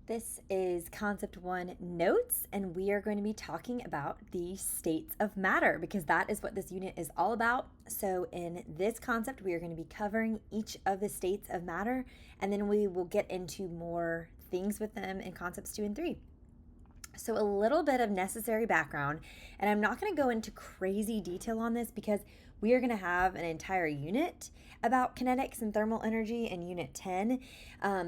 This is Concept 1 Notes, and we are going to be talking about the states of matter because that is what this unit is all about. So, in this concept, we are going to be covering each of the states of matter, and then we will get into more things with them in Concepts 2 and 3. So, a little bit of necessary background, and I'm not going to go into crazy detail on this because we are going to have an entire unit about kinetics and thermal energy in Unit 10.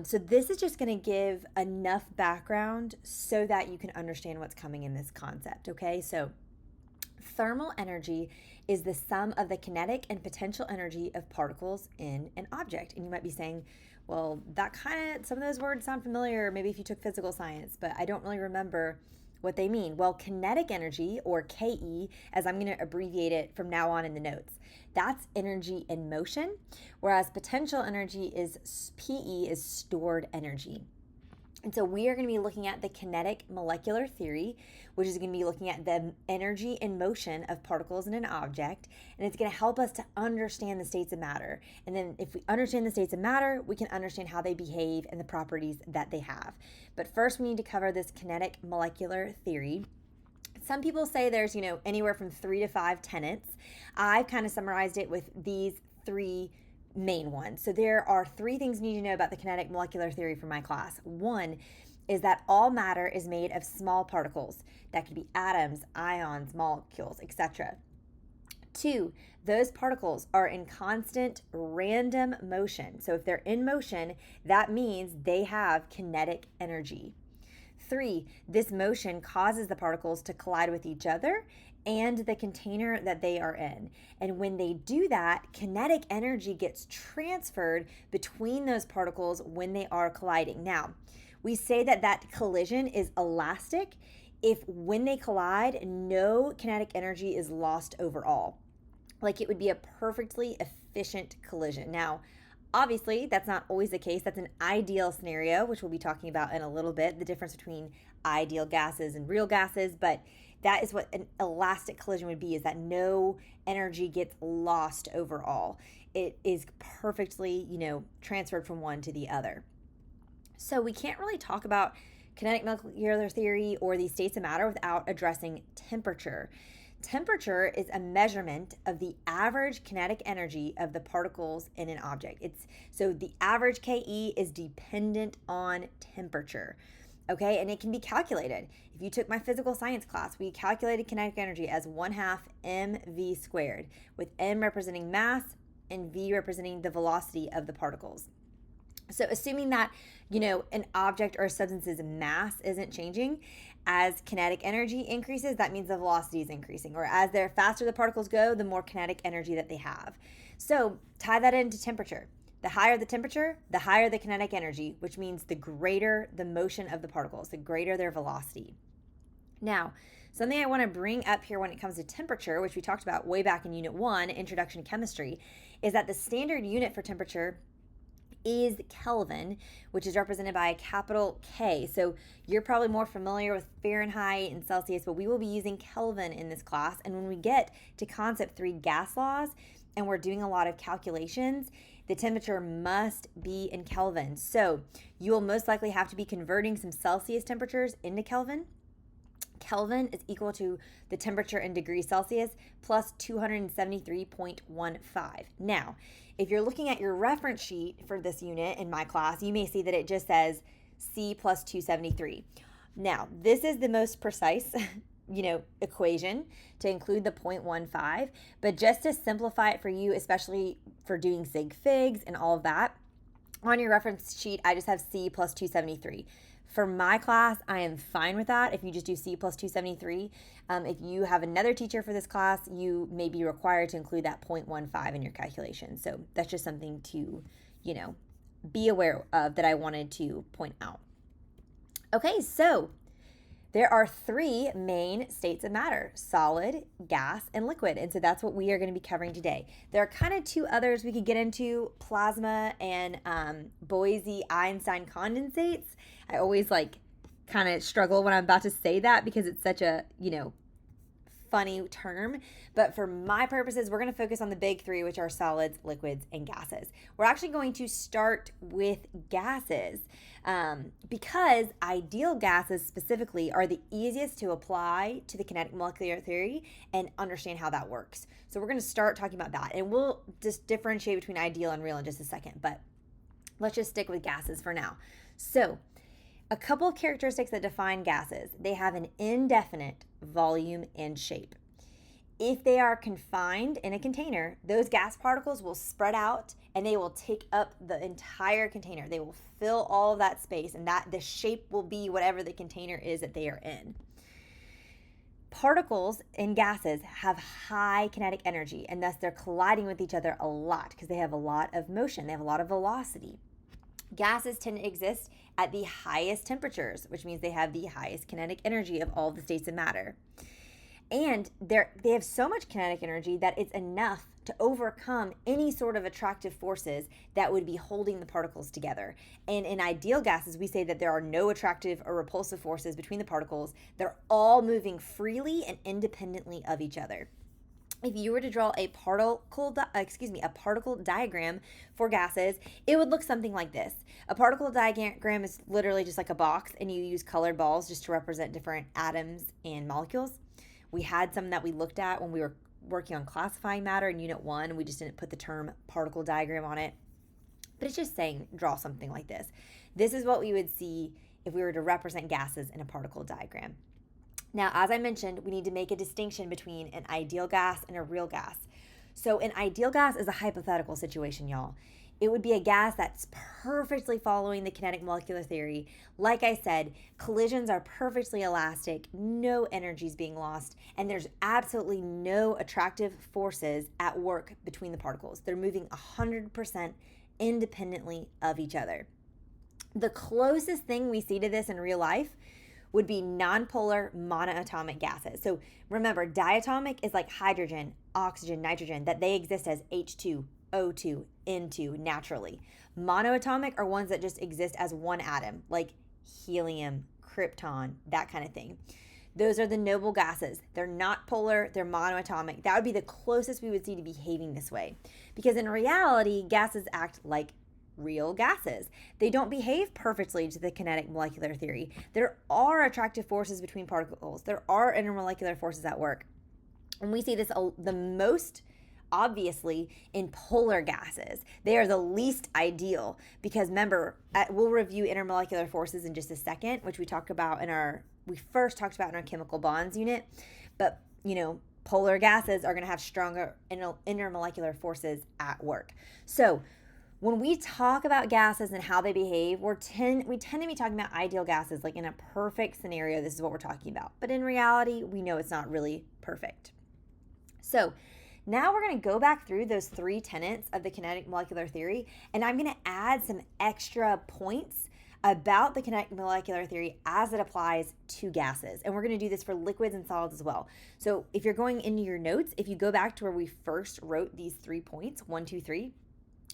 So, this is just going to give enough background so that you can understand what's coming in this concept, okay? So, thermal energy is the sum of the kinetic and potential energy of particles in an object. And you might be saying, well, some of those words sound familiar, maybe if you took physical science, but I don't really remember what they mean. Well, kinetic energy, or KE, as I'm going to abbreviate it from now on in the notes, that's energy in motion, whereas potential energy is PE, is stored energy. And so we are going to be looking at the kinetic molecular theory, which is going to be looking at the energy in motion of particles in an object. And it's going to help us to understand the states of matter. And then if we understand the states of matter, we can understand how they behave and the properties that they have. But first, we need to cover this kinetic molecular theory. Some people say there's, anywhere from 3 to 5 tenets. I've kind of summarized it with these 3 main ones. So there are 3 things you need to know about the kinetic molecular theory for my class. One is that all matter is made of small particles. That could be atoms, ions, molecules, etc. 2, those particles are in constant random motion. So if they're in motion, that means they have kinetic energy. 3, this motion causes the particles to collide with each other and the container that they are in. And when they do that, kinetic energy gets transferred between those particles when they are colliding. Now, we say that collision is elastic if when they collide, no kinetic energy is lost overall. Like it would be a perfectly efficient collision. Now, obviously, that's not always the case. That's an ideal scenario, which we'll be talking about in a little bit, the difference between ideal gases and real gases. But that is what an elastic collision would be, is that no energy gets lost overall. It is perfectly, transferred from one to the other. So we can't really talk about kinetic molecular theory or these states of matter without addressing temperature. Temperature is a measurement of the average kinetic energy of the particles in an object. So the average KE is dependent on temperature. Okay, and it can be calculated. If you took my physical science class, we calculated kinetic energy as 1/2 mv squared, with m representing mass and v representing the velocity of the particles. So assuming that, an object or a substance's mass isn't changing, as kinetic energy increases, that means the velocity is increasing. Or as the faster the particles go, the more kinetic energy that they have. So tie that into temperature. The higher the temperature, the higher the kinetic energy, which means the greater the motion of the particles, the greater their velocity. Now, something I want to bring up here when it comes to temperature, which we talked about way back in Unit 1, Introduction to Chemistry, is that the standard unit for temperature is Kelvin, which is represented by a capital K. So you're probably more familiar with Fahrenheit and Celsius, but we will be using Kelvin in this class. And when we get to Concept 3, gas laws, and we're doing a lot of calculations, the temperature must be in Kelvin. So you will most likely have to be converting some Celsius temperatures into Kelvin. Kelvin is equal to the temperature in degrees Celsius plus 273.15. Now, if you're looking at your reference sheet for this unit in my class, you may see that it just says C plus 273. Now, this is the most precise equation to include the 0.15, but just to simplify it for you, especially for doing sig figs and all of that, on your reference sheet, I just have C plus 273. For my class, I am fine with that if you just do C plus 273. If you have another teacher for this class, you may be required to include that 0.15 in your calculation. So that's just something to, be aware of that I wanted to point out. Okay, so there are 3 main states of matter: solid, gas, and liquid. And so that's what we are going to be covering today. There are kind of 2 others we could get into: plasma and Bose-Einstein condensates. I always kind of struggle when I'm about to say that because it's such a, funny term, but for my purposes, we're going to focus on the big three, which are solids, liquids, and gases. We're actually going to start with gases because ideal gases specifically are the easiest to apply to the kinetic molecular theory and understand how that works. So we're going to start talking about that, and we'll just differentiate between ideal and real in just a second, but let's just stick with gases for now. So a couple of characteristics that define gases. They have an indefinite volume and shape. If they are confined in a container, those gas particles will spread out and they will take up the entire container. They will fill all of that space, and that the shape will be whatever the container is that they are in. Particles in gases have high kinetic energy, and thus they're colliding with each other a lot because they have a lot of motion. They have a lot of velocity. Gases tend to exist at the highest temperatures, which means they have the highest kinetic energy of all the states of matter. And they have so much kinetic energy that it's enough to overcome any sort of attractive forces that would be holding the particles together. And in ideal gases, we say that there are no attractive or repulsive forces between the particles. They're all moving freely and independently of each other. If you were to draw a particle diagram for gases, it would look something like this. A particle diagram is literally just like a box, and you use colored balls just to represent different atoms and molecules. We had some that we looked at when we were working on classifying matter in Unit 1. We just didn't put the term particle diagram on it. But it's just saying draw something like this. This is what we would see if we were to represent gases in a particle diagram. Now, as I mentioned, we need to make a distinction between an ideal gas and a real gas. So an ideal gas is a hypothetical situation, y'all. It would be a gas that's perfectly following the kinetic molecular theory. Like I said, collisions are perfectly elastic, no energy is being lost, and there's absolutely no attractive forces at work between the particles. They're moving 100% independently of each other. The closest thing we see to this in real life would be nonpolar monoatomic gases. So remember, diatomic is like hydrogen, oxygen, nitrogen, that they exist as H2, O2, N2 naturally. Monoatomic are ones that just exist as one atom, like helium, krypton, that kind of thing. Those are the noble gases. They're not polar, they're monoatomic. That would be the closest we would see to behaving this way. Because in reality, gases act like real gases. They don't behave perfectly to the kinetic molecular theory. There are attractive forces between particles. There are intermolecular forces at work. And we see this the most obviously in polar gases. They are the least ideal because remember, we'll review intermolecular forces in just a second, which we first talked about in our chemical bonds unit. But, polar gases are going to have stronger intermolecular forces at work. So when we talk about gases and how they behave, we tend to be talking about ideal gases. Like in a perfect scenario, this is what we're talking about. But in reality, we know it's not really perfect. So now we're going to go back through those three tenets of the kinetic molecular theory, and I'm going to add some extra points about the kinetic molecular theory as it applies to gases. And we're going to do this for liquids and solids as well. So if you're going into your notes, if you go back to where we first wrote these 3 points, 1, 2, 3,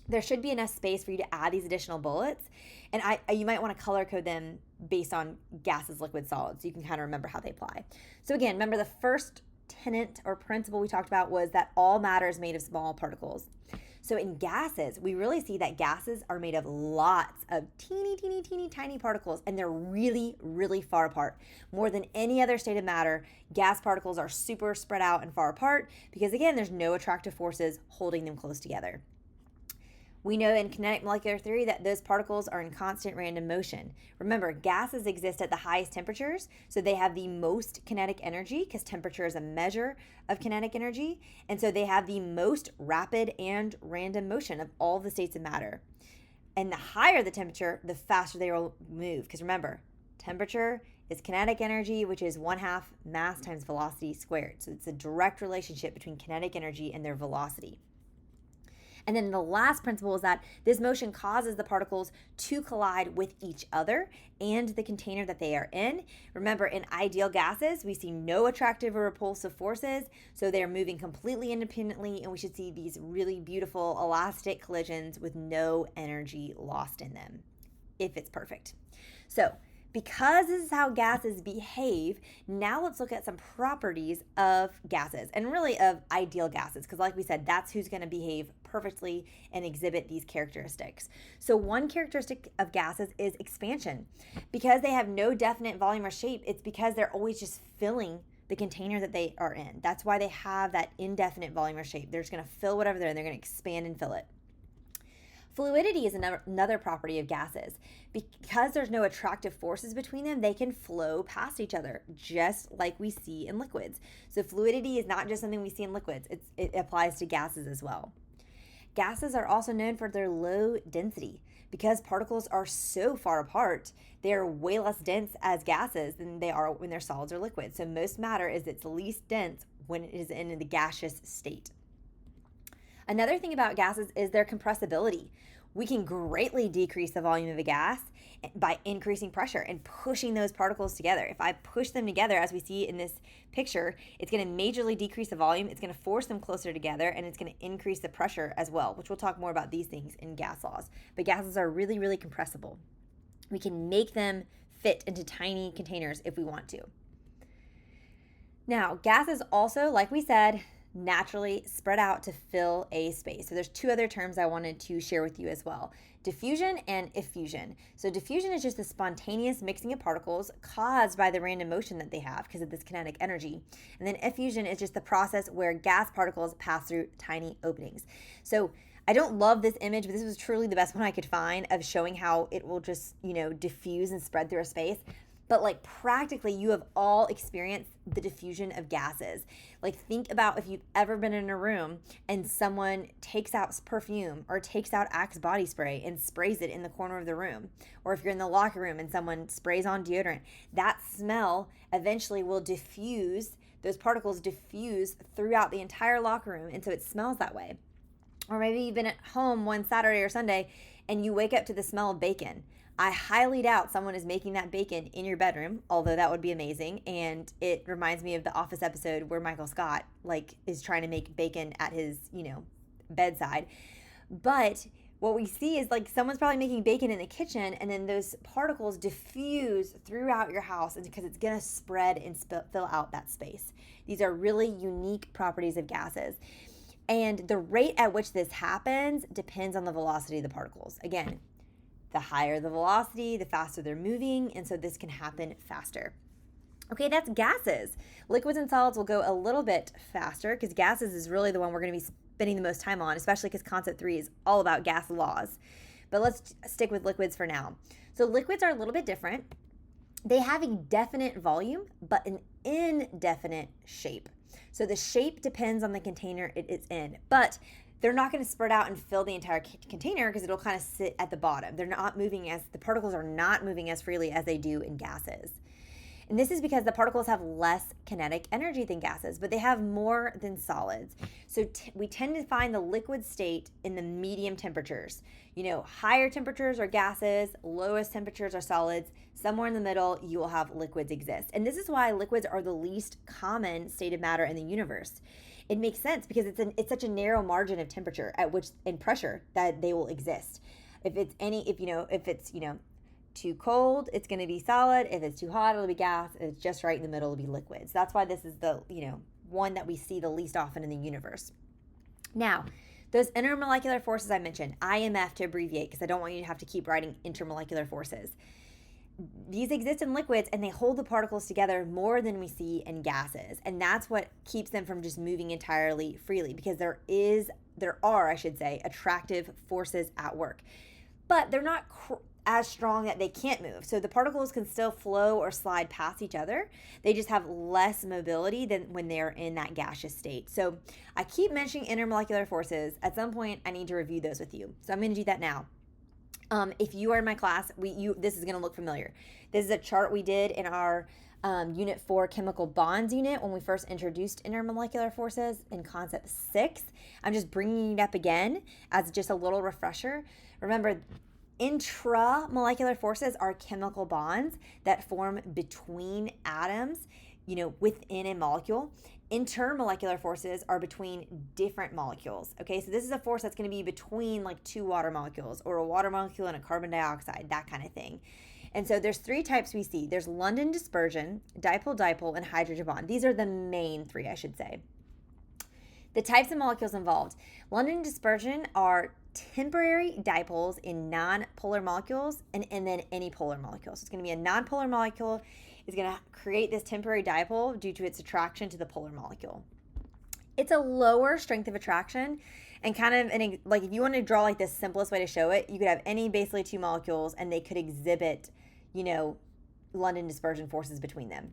there should be enough space for you to add these additional bullets. And you might want to color code them based on gases, liquids, solids, so you can kind of remember how they apply. So again, remember the first tenet or principle we talked about was that all matter is made of small particles. So in gases, we really see that gases are made of lots of teeny, teeny, teeny, tiny particles, and they're really, really far apart. More than any other state of matter, gas particles are super spread out and far apart because, again, there's no attractive forces holding them close together. We know in kinetic molecular theory that those particles are in constant random motion. Remember, gases exist at the highest temperatures, so they have the most kinetic energy because temperature is a measure of kinetic energy, and so they have the most rapid and random motion of all the states of matter. And the higher the temperature, the faster they will move, because remember, temperature is kinetic energy, which is 1/2 mass times velocity squared. So it's a direct relationship between kinetic energy and their velocity. And then the last principle is that this motion causes the particles to collide with each other and the container that they are in. Remember, in ideal gases, we see no attractive or repulsive forces, so they're moving completely independently, and we should see these really beautiful elastic collisions with no energy lost in them, if it's perfect. So because this is how gases behave, now let's look at some properties of gases and really of ideal gases, because like we said, that's who's going to behave perfectly and exhibit these characteristics. So one characteristic of gases is expansion. Because they have no definite volume or shape, it's because they're always just filling the container that they are in. That's why they have that indefinite volume or shape. They're just going to fill whatever they're in. They're going to expand and fill it. Fluidity is another property of gases. Because there's no attractive forces between them, they can flow past each other, just like we see in liquids. So fluidity is not just something we see in liquids, it applies to gases as well. Gases are also known for their low density. Because particles are so far apart, they are way less dense as gases than they are when they're solids or liquids. So most matter is its least dense when it is in the gaseous state. Another thing about gases is their compressibility. We can greatly decrease the volume of a gas by increasing pressure and pushing those particles together. If I push them together, as we see in this picture, it's going to majorly decrease the volume, it's going to force them closer together, and it's going to increase the pressure as well, which we'll talk more about these things in gas laws. But gases are really, really compressible. We can make them fit into tiny containers if we want to. Now, gases also, like we said, naturally spread out to fill a space. So there's two other terms I wanted to share with you as well: diffusion and effusion. So diffusion is just the spontaneous mixing of particles caused by the random motion that they have because of this kinetic energy. And then effusion is just the process where gas particles pass through tiny openings. So I don't love this image, but this was truly the best one I could find of showing how it will just, diffuse and spread through a space. But like practically, you have all experienced the diffusion of gases. Like think about if you've ever been in a room and someone takes out perfume or takes out Axe body spray and sprays it in the corner of the room. Or if you're in the locker room and someone sprays on deodorant, that smell eventually will diffuse, those particles diffuse throughout the entire locker room. And so it smells that way. Or maybe you've been at home one Saturday or Sunday and you wake up to the smell of bacon. I highly doubt someone is making that bacon in your bedroom, although that would be amazing. And it reminds me of the Office episode where Michael Scott is trying to make bacon at his, bedside. But what we see is someone's probably making bacon in the kitchen, and then those particles diffuse throughout your house because it's going to spread and fill out that space. These are really unique properties of gases. And the rate at which this happens depends on the velocity of the particles. Again, the higher the velocity, the faster they're moving, and so this can happen faster. Okay, that's gases. Liquids and solids will go a little bit faster because gases is really the one we're going to be spending the most time on, especially because concept 3 is all about gas laws. But let's stick with liquids for now. So liquids are a little bit different. They have a definite volume, but an indefinite shape. So the shape depends on the container it is in, but they're not going to spread out and fill the entire container because it'll kind of sit at the bottom. The particles are not moving as freely as they do in gases. And this is because the particles have less kinetic energy than gases, but they have more than solids. So we tend to find the liquid state in the medium temperatures. Higher temperatures are gases, lowest temperatures are solids. Somewhere in the middle, you will have liquids exist. And this is why liquids are the least common state of matter in the universe. It makes sense because it's such a narrow margin of temperature at which and pressure that they will exist. If it's too cold, it's going to be solid. If it's too hot, it'll be gas. If it's just right in the middle, it'll be liquids. That's why this is the one that we see the least often in the universe. Now, those intermolecular forces I mentioned, IMF to abbreviate because I don't want you to have to keep writing intermolecular forces. These exist in liquids and they hold the particles together more than we see in gases. And that's what keeps them from just moving entirely freely because there are attractive forces at work. But they're not as strong that they can't move. So the particles can still flow or slide past each other. They just have less mobility than when they're in that gaseous state. So I keep mentioning intermolecular forces. At some point, I need to review those with you. So I'm going to do that now. If you are in my class, this is going to look familiar. This is a chart we did in our Unit 4 Chemical Bonds unit when we first introduced intermolecular forces in Concept 6. I'm just bringing it up again as just a little refresher. Remember, intramolecular forces are chemical bonds that form between atoms, within a molecule. Intermolecular forces are between different molecules. Okay, so this is a force that's going to be between two water molecules or a water molecule and a carbon dioxide, that kind of thing. And so there's three types we see. There's London dispersion, dipole-dipole, and hydrogen bond. These are the main three, I should say. The types of molecules involved. London dispersion are temporary dipoles in non-polar molecules and then any polar molecules. So it's going to be a non-polar molecule is going to create this temporary dipole due to its attraction to the polar molecule. It's a lower strength of attraction, and kind of like if you want to draw like the simplest way to show it, you could have any basically two molecules and they could exhibit, London dispersion forces between them.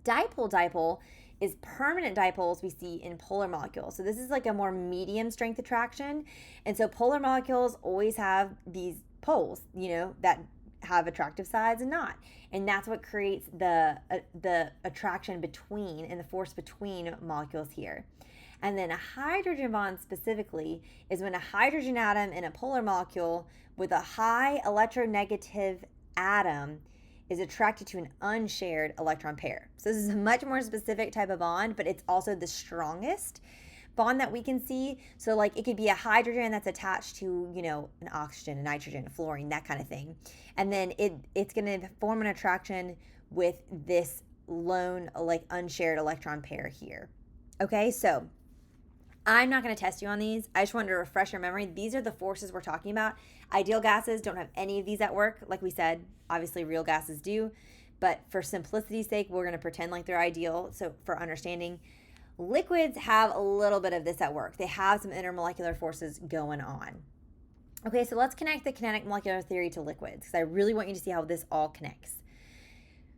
Dipole-dipole is permanent dipoles we see in polar molecules. So this is like a more medium strength attraction. And so polar molecules always have these poles, that have attractive sides and not. And that's what creates the attraction between and the force between molecules here. And then a hydrogen bond specifically is when a hydrogen atom in a polar molecule with a high electronegative atom is attracted to an unshared electron pair. So this is a much more specific type of bond, but it's also the strongest bond that we can see. So like it could be a hydrogen that's attached to, an oxygen, a nitrogen, a fluorine, that kind of thing. And then it's going to form an attraction with this lone, like unshared electron pair here. Okay, so I'm not going to test you on these. I just wanted to refresh your memory. These are the forces we're talking about. Ideal gases don't have any of these at work. Like we said, obviously real gases do. But for simplicity's sake, we're going to pretend like they're ideal. So for understanding, liquids have a little bit of this at work. They have some intermolecular forces going on. Okay, so let's connect the kinetic molecular theory to liquids because I really want you to see how this all connects.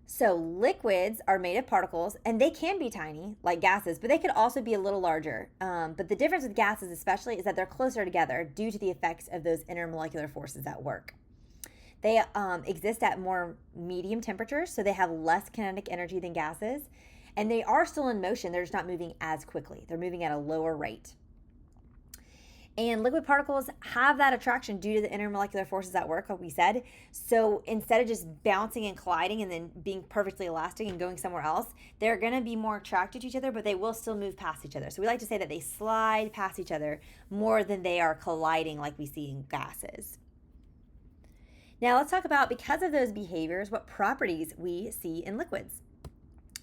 So liquids are made of particles, and they can be tiny, like gases, but they could also be a little larger. But the difference with gases especially is that they're closer together due to the effects of those intermolecular forces at work. They exist at more medium temperatures, so they have less kinetic energy than gases, and they are still in motion. They're just not moving as quickly. They're moving at a lower rate. And liquid particles have that attraction due to the intermolecular forces at work, like we said. So instead of just bouncing and colliding and then being perfectly elastic and going somewhere else, they're going to be more attracted to each other, but they will still move past each other. So we like to say that they slide past each other more than they are colliding like we see in gases. Now let's talk about, because of those behaviors, what properties we see in liquids.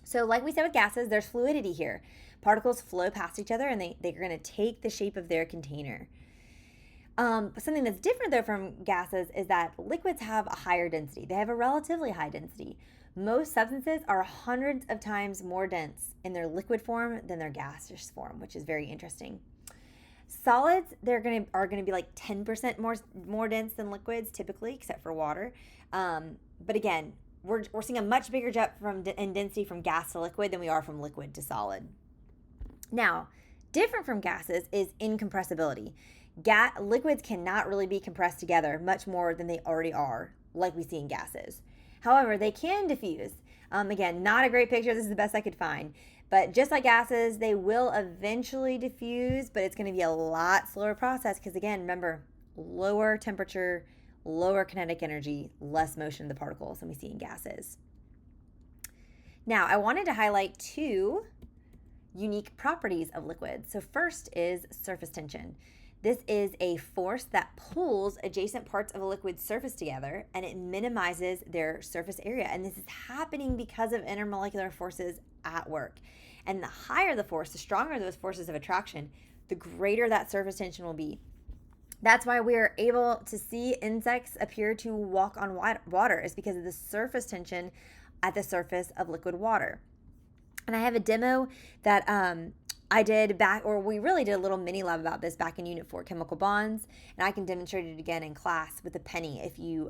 So like we said with gases, there's fluidity here. Particles flow past each other and they're going to take the shape of their container. Something that's different though from gases is that liquids have a higher density. They have a relatively high density. Most substances are hundreds of times more dense in their liquid form than their gaseous form, which is very interesting. Solids, are going to be like 10% more dense than liquids typically, except for water. But again, we're seeing a much bigger jump in density from gas to liquid than we are from liquid to solid. Now, different from gases is incompressibility. Liquids cannot really be compressed together much more than they already are, like we see in gases. However, they can diffuse. Again, not a great picture. This is the best I could find. But just like gases, they will eventually diffuse, but it's going to be a lot slower process because, again, remember, lower temperature, lower kinetic energy, less motion of the particles than we see in gases. Now, I wanted to highlight two unique properties of liquids. So first is surface tension. This is a force that pulls adjacent parts of a liquid's surface together, and it minimizes their surface area. And this is happening because of intermolecular forces at work. And the higher the force, the stronger those forces of attraction, the greater that surface tension will be. That's why we're able to see insects appear to walk on water, is because of the surface tension at the surface of liquid water. And I have a demo that we really did a little mini lab about this back in Unit 4, Chemical Bonds, and I can demonstrate it again in class with a penny if you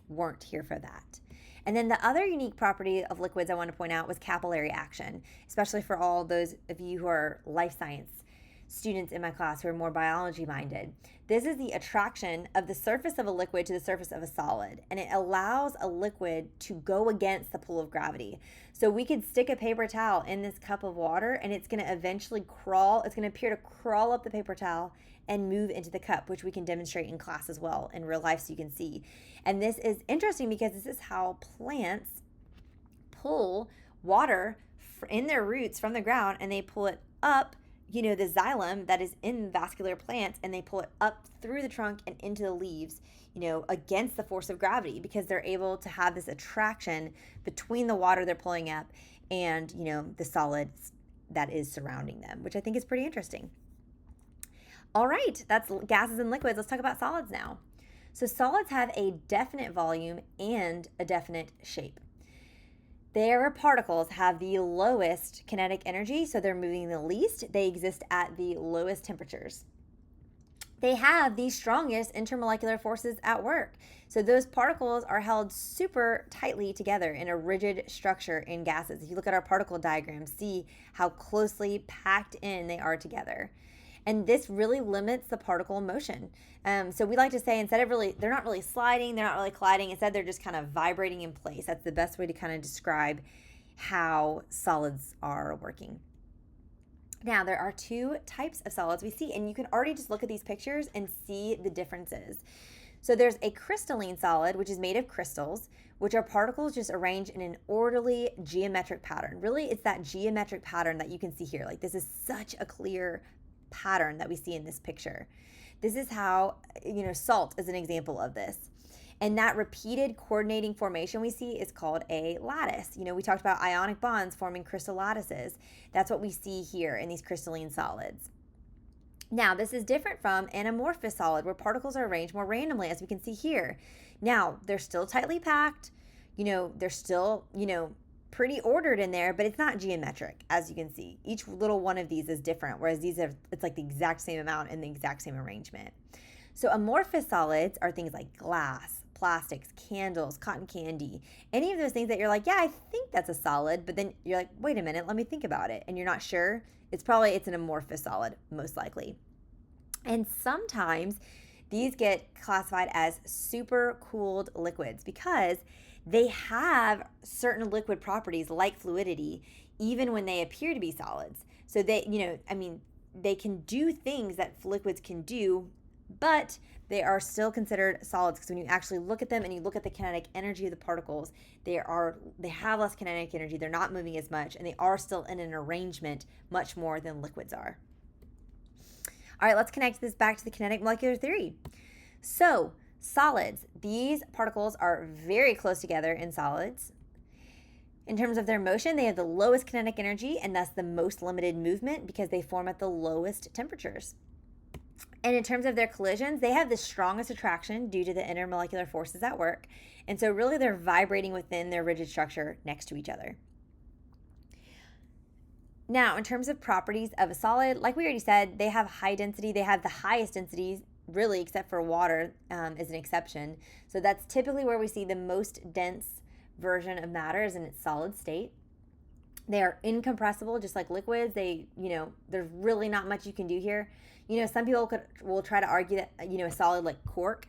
weren't here for that. And then the other unique property of liquids I want to point out was capillary action, especially for all those of you who are life science students in my class who are more biology minded. This is the attraction of the surface of a liquid to the surface of a solid, and it allows a liquid to go against the pull of gravity. So we could stick a paper towel in this cup of water, and it's going to eventually it's going to appear to crawl up the paper towel and move into the cup, which we can demonstrate in class as well in real life so you can see. And this is interesting because this is how plants pull water in their roots from the ground, and they pull it up the xylem that is in vascular plants, and they pull it up through the trunk and into the leaves, against the force of gravity, because they're able to have this attraction between the water they're pulling up and, the solids that is surrounding them, which I think is pretty interesting. All right, that's gases and liquids. Let's talk about solids now. So solids have a definite volume and a definite shape. Their particles have the lowest kinetic energy, so they're moving the least. They exist at the lowest temperatures. They have the strongest intermolecular forces at work. So those particles are held super tightly together in a rigid structure in gases. If you look at our particle diagram, see how closely packed in they are together. And this really limits the particle motion. So we like to say, instead of they're not really sliding, they're not really colliding. Instead, they're just kind of vibrating in place. That's the best way to kind of describe how solids are working. Now, there are two types of solids we see, and you can already just look at these pictures and see the differences. So there's a crystalline solid, which is made of crystals, which are particles just arranged in an orderly geometric pattern. Really, it's that geometric pattern that you can see here. Like, this is such a clear pattern that we see in this picture. This is how, salt is an example of this. And that repeated coordinating formation we see is called a lattice. We talked about ionic bonds forming crystal lattices. That's what we see here in these crystalline solids. Now, this is different from an amorphous solid, where particles are arranged more randomly, as we can see here. Now, they're still tightly packed. They're still, pretty ordered in there, but it's not geometric, as you can see. Each little one of these is different, whereas it's like the exact same amount and the exact same arrangement. So amorphous solids are things like glass, plastics, candles, cotton candy, any of those things that you're like, yeah, I think that's a solid, but then you're like, wait a minute, let me think about it, and you're not sure. It's an amorphous solid, most likely. And sometimes these get classified as supercooled liquids because they have certain liquid properties like fluidity, even when they appear to be solids. So they can do things that liquids can do, but they are still considered solids, because when you actually look at them and you look at the kinetic energy of the particles, they have less kinetic energy, they're not moving as much, and they are still in an arrangement much more than liquids are. All right, let's connect this back to the kinetic molecular theory. So solids, these particles are very close together in solids. In terms of their motion, they have the lowest kinetic energy and thus the most limited movement, because they form at the lowest temperatures. And in terms of their collisions, they have the strongest attraction due to the intermolecular forces at work. And so really they're vibrating within their rigid structure next to each other. Now, in terms of properties of a solid, like we already said, they have high density. They have the highest densities, really, except for water is an exception. So that's typically where we see the most dense version of matter is in its solid state. They are incompressible, just like liquids. There's really not much you can do here. Some people will try to argue that, a solid like cork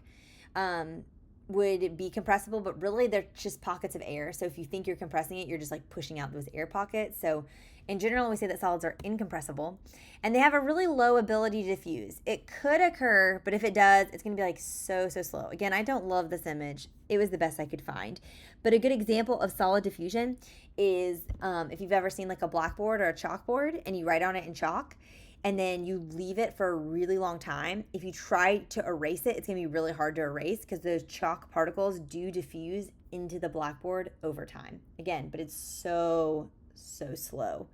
would be compressible, but really they're just pockets of air. So if you think you're compressing it, you're just like pushing out those air pockets. So in general, we say that solids are incompressible, and they have a really low ability to diffuse. It could occur, but if it does, it's going to be like so slow. Again, I don't love this image. It was the best I could find. But a good example of solid diffusion is if you've ever seen like a blackboard or a chalkboard and you write on it in chalk, and then you leave it for a really long time. If you try to erase it, it's going to be really hard to erase, because those chalk particles do diffuse into the blackboard over time. Again, but it's so slow.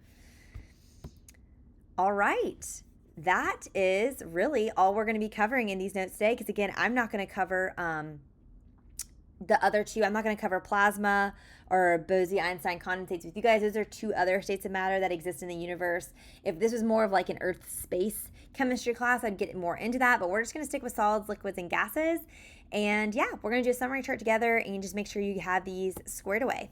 All right. That is really all we're going to be covering in these notes today, because again, I'm not going to cover the other two. I'm not going to cover plasma or Bose-Einstein condensates with you guys. Those are two other states of matter that exist in the universe. If this was more of like an Earth space chemistry class, I'd get more into that, but we're just going to stick with solids, liquids, and gases. And yeah, we're going to do a summary chart together and just make sure you have these squared away.